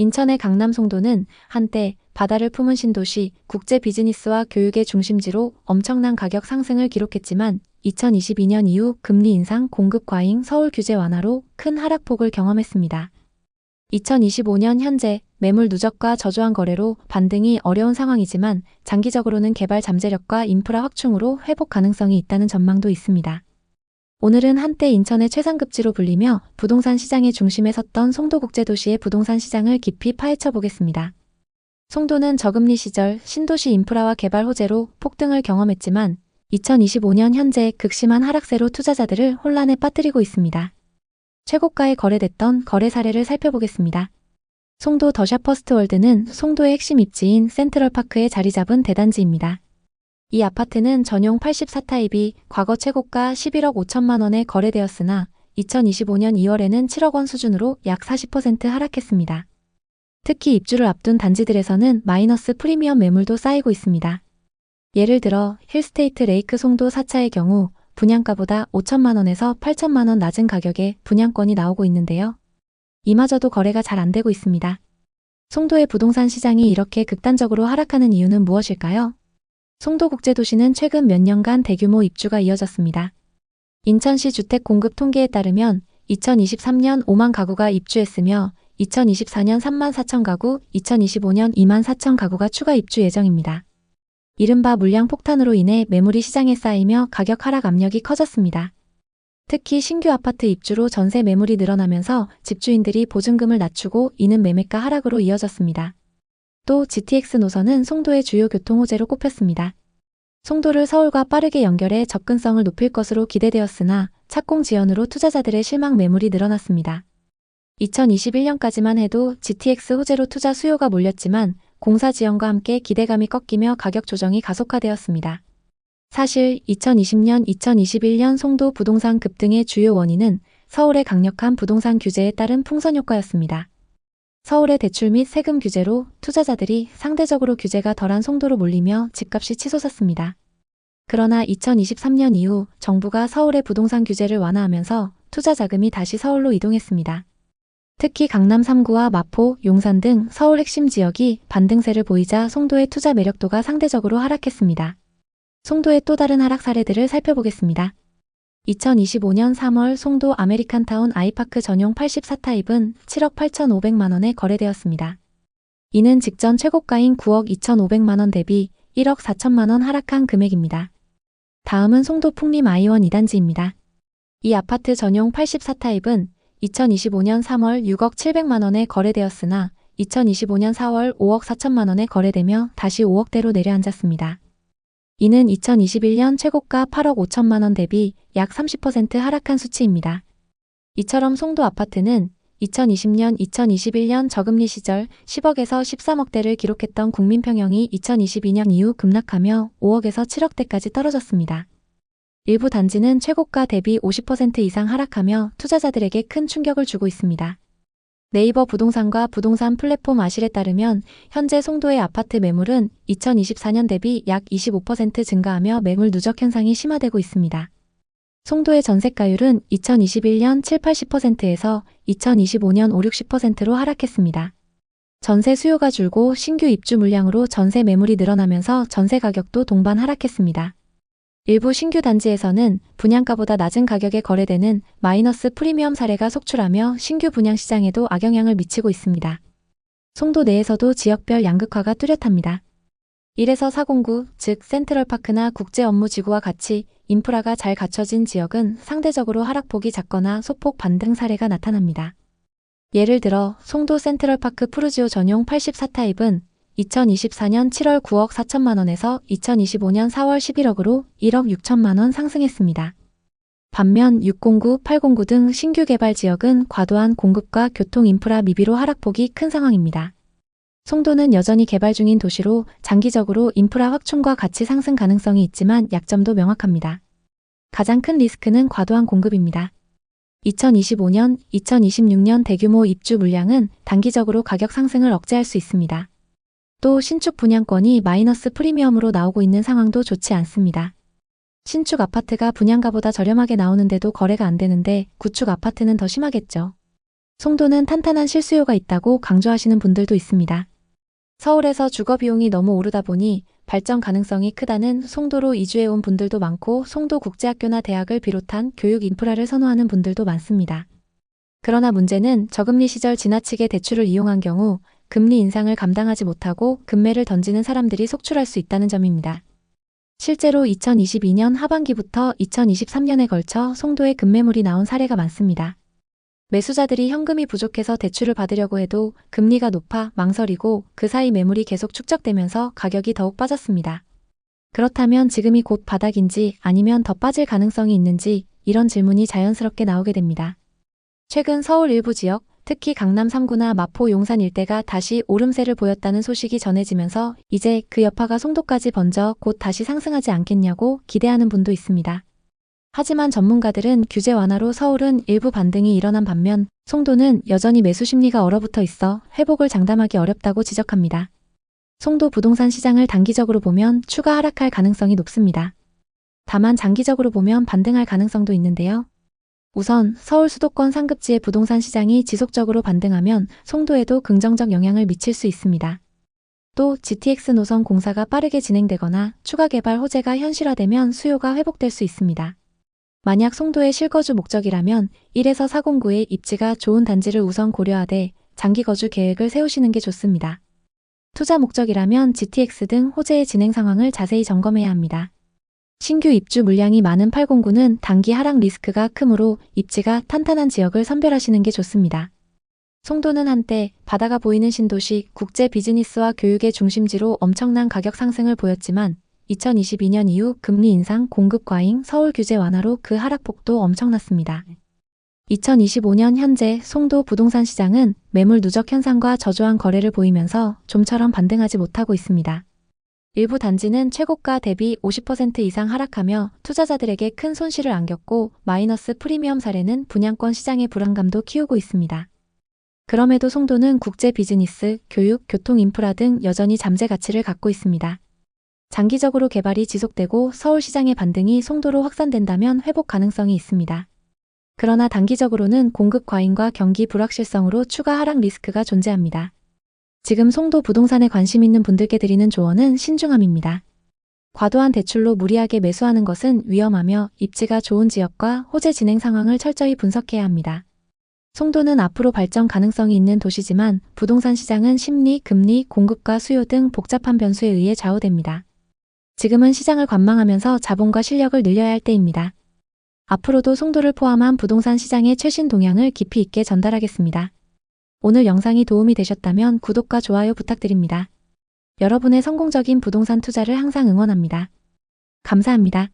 인천의 강남 송도는 한때 바다를 품은 신도시, 국제 비즈니스와 교육의 중심지로 엄청난 가격 상승을 기록했지만 2022년 이후 금리 인상, 공급 과잉, 서울 규제 완화로 큰 하락폭을 경험했습니다. 2025년 현재 매물 누적과 저조한 거래로 반등이 어려운 상황이지만 장기적으로는 개발 잠재력과 인프라 확충으로 회복 가능성이 있다는 전망도 있습니다. 오늘은 한때 인천의 최상급지로 불리며 부동산 시장의 중심에 섰던 송도국제도시의 부동산 시장을 깊이 파헤쳐 보겠습니다. 송도는 저금리 시절 신도시 인프라와 개발 호재로 폭등을 경험했지만 2025년 현재 극심한 하락세로 투자자들을 혼란에 빠뜨리고 있습니다. 최고가에 거래됐던 거래 사례를 살펴보겠습니다. 송도 더샵퍼스트월드는 송도의 핵심 입지인 센트럴파크에 자리 잡은 대단지입니다. 이 아파트는 전용 84타입이 과거 최고가 11억 5천만 원에 거래되었으나 2025년 2월에는 7억 원 수준으로 약 40% 하락했습니다. 특히 입주를 앞둔 단지들에서는 마이너스 프리미엄 매물도 쌓이고 있습니다. 예를 들어 힐스테이트 레이크 송도 4차의 경우 분양가보다 5천만 원에서 8천만 원 낮은 가격에 분양권이 나오고 있는데요. 이마저도 거래가 잘 안 되고 있습니다. 송도의 부동산 시장이 이렇게 극단적으로 하락하는 이유는 무엇일까요? 송도국제도시는 최근 몇 년간 대규모 입주가 이어졌습니다. 인천시 주택공급 통계에 따르면 2023년 5만 가구가 입주했으며 2024년 3만 4천 가구, 2025년 2만 4천 가구가 추가 입주 예정입니다. 이른바 물량 폭탄으로 인해 매물이 시장에 쌓이며 가격 하락 압력이 커졌습니다. 특히 신규 아파트 입주로 전세 매물이 늘어나면서 집주인들이 보증금을 낮추고 이는 매매가 하락으로 이어졌습니다. 또 GTX 노선은 송도의 주요 교통 호재로 꼽혔습니다. 송도를 서울과 빠르게 연결해 접근성을 높일 것으로 기대되었으나 착공 지연으로 투자자들의 실망 매물이 늘어났습니다. 2021년까지만 해도 GTX 호재로 투자 수요가 몰렸지만 공사 지연과 함께 기대감이 꺾이며 가격 조정이 가속화되었습니다. 사실 2020년, 2021년 송도 부동산 급등의 주요 원인은 서울의 강력한 부동산 규제에 따른 풍선 효과였습니다. 서울의 대출 및 세금 규제로 투자자들이 상대적으로 규제가 덜한 송도로 몰리며 집값이 치솟았습니다. 그러나 2023년 이후 정부가 서울의 부동산 규제를 완화하면서 투자 자금이 다시 서울로 이동했습니다. 특히 강남 3구와 마포, 용산 등 서울 핵심 지역이 반등세를 보이자 송도의 투자 매력도가 상대적으로 하락했습니다. 송도의 또 다른 하락 사례들을 살펴보겠습니다. 2025년 3월 송도 아메리칸타운 아이파크 전용 84타입은 7억 8,500만 원에 거래되었습니다. 이는 직전 최고가인 9억 2,500만 원 대비 1억 4천만 원 하락한 금액입니다. 다음은 송도 풍림 아이원 2단지입니다. 이 아파트 전용 84타입은 2025년 3월 6억 700만 원에 거래되었으나 2025년 4월 5억 4천만 원에 거래되며 다시 5억대로 내려앉았습니다. 이는 2021년 최고가 8억 5천만 원 대비 약 30% 하락한 수치입니다. 이처럼 송도 아파트는 2020년, 2021년 저금리 시절 10억에서 13억대를 기록했던 국민평형이 2022년 이후 급락하며 5억에서 7억대까지 떨어졌습니다. 일부 단지는 최고가 대비 50% 이상 하락하며 투자자들에게 큰 충격을 주고 있습니다. 네이버 부동산과 부동산 플랫폼 아실에 따르면 현재 송도의 아파트 매물은 2024년 대비 약 25% 증가하며 매물 누적 현상이 심화되고 있습니다. 송도의 전세가율은 2021년 7, 80%에서 2025년 5, 60%로 하락했습니다. 전세 수요가 줄고 신규 입주 물량으로 전세 매물이 늘어나면서 전세 가격도 동반 하락했습니다. 일부 신규 단지에서는 분양가보다 낮은 가격에 거래되는 마이너스 프리미엄 사례가 속출하며 신규 분양 시장에도 악영향을 미치고 있습니다. 송도 내에서도 지역별 양극화가 뚜렷합니다. 1에서 4공구, 즉 센트럴파크나 국제업무지구와 같이 인프라가 잘 갖춰진 지역은 상대적으로 하락폭이 작거나 소폭 반등 사례가 나타납니다. 예를 들어 송도 센트럴파크 푸르지오 전용 84타입은 2024년 7월 9억 4천만 원에서 2025년 4월 11억으로 1억 6천만 원 상승했습니다. 반면 609, 809 등 신규 개발 지역은 과도한 공급과 교통 인프라 미비로 하락폭이 큰 상황입니다. 송도는 여전히 개발 중인 도시로 장기적으로 인프라 확충과 같이 상승 가능성이 있지만 약점도 명확합니다. 가장 큰 리스크는 과도한 공급입니다. 2025년, 2026년 대규모 입주 물량은 단기적으로 가격 상승을 억제할 수 있습니다. 또 신축 분양권이 마이너스 프리미엄으로 나오고 있는 상황도 좋지 않습니다. 신축 아파트가 분양가보다 저렴하게 나오는데도 거래가 안 되는데 구축 아파트는 더 심하겠죠. 송도는 탄탄한 실수요가 있다고 강조하시는 분들도 있습니다. 서울에서 주거 비용이 너무 오르다 보니 발전 가능성이 크다는 송도로 이주해 온 분들도 많고 송도국제학교나 대학을 비롯한 교육 인프라를 선호하는 분들도 많습니다. 그러나 문제는 저금리 시절 지나치게 대출을 이용한 경우 금리 인상을 감당하지 못하고 금매를 던지는 사람들이 속출할 수 있다는 점입니다. 실제로 2022년 하반기부터 2023년에 걸쳐 송도에 급매물이 나온 사례가 많습니다. 매수자들이 현금이 부족해서 대출을 받으려고 해도 금리가 높아 망설이고 그 사이 매물이 계속 축적되면서 가격이 더욱 빠졌습니다. 그렇다면 지금이 곧 바닥인지 아니면 더 빠질 가능성이 있는지 이런 질문이 자연스럽게 나오게 됩니다. 최근 서울 일부 지역, 특히 강남 3구나 마포 용산 일대가 다시 오름세를 보였다는 소식이 전해지면서 이제 그 여파가 송도까지 번져 곧 다시 상승하지 않겠냐고 기대하는 분도 있습니다. 하지만 전문가들은 규제 완화로 서울은 일부 반등이 일어난 반면 송도는 여전히 매수 심리가 얼어붙어 있어 회복을 장담하기 어렵다고 지적합니다. 송도 부동산 시장을 단기적으로 보면 추가 하락할 가능성이 높습니다. 다만 장기적으로 보면 반등할 가능성도 있는데요. 우선 서울 수도권 상급지의 부동산 시장이 지속적으로 반등하면 송도에도 긍정적 영향을 미칠 수 있습니다. 또 GTX 노선 공사가 빠르게 진행되거나 추가 개발 호재가 현실화되면 수요가 회복될 수 있습니다. 만약 송도의 실거주 목적이라면 1에서 409의 입지가 좋은 단지를 우선 고려하되 장기 거주 계획을 세우시는 게 좋습니다. 투자 목적이라면 GTX 등 호재의 진행 상황을 자세히 점검해야 합니다. 신규 입주 물량이 많은 809는 단기 하락 리스크가 크므로 입지가 탄탄한 지역을 선별하시는 게 좋습니다. 송도는 한때 바다가 보이는 신도시, 국제 비즈니스와 교육의 중심지로 엄청난 가격 상승을 보였지만 2022년 이후 금리 인상, 공급 과잉, 서울 규제 완화로 그 하락폭도 엄청났습니다. 2025년 현재 송도 부동산 시장은 매물 누적 현상과 저조한 거래를 보이면서 좀처럼 반등하지 못하고 있습니다. 일부 단지는 최고가 대비 50% 이상 하락하며 투자자들에게 큰 손실을 안겼고 마이너스 프리미엄 사례는 분양권 시장의 불안감도 키우고 있습니다. 그럼에도 송도는 국제 비즈니스, 교육, 교통 인프라 등 여전히 잠재 가치를 갖고 있습니다. 장기적으로 개발이 지속되고 서울 시장의 반등이 송도로 확산된다면 회복 가능성이 있습니다. 그러나 단기적으로는 공급 과잉과 경기 불확실성으로 추가 하락 리스크가 존재합니다. 지금 송도 부동산에 관심 있는 분들께 드리는 조언은 신중함입니다. 과도한 대출로 무리하게 매수하는 것은 위험하며 입지가 좋은 지역과 호재 진행 상황을 철저히 분석해야 합니다. 송도는 앞으로 발전 가능성이 있는 도시지만 부동산 시장은 심리, 금리, 공급과 수요 등 복잡한 변수에 의해 좌우됩니다. 지금은 시장을 관망하면서 자본과 실력을 늘려야 할 때입니다. 앞으로도 송도를 포함한 부동산 시장의 최신 동향을 깊이 있게 전달하겠습니다. 오늘 영상이 도움이 되셨다면 구독과 좋아요 부탁드립니다. 여러분의 성공적인 부동산 투자를 항상 응원합니다. 감사합니다.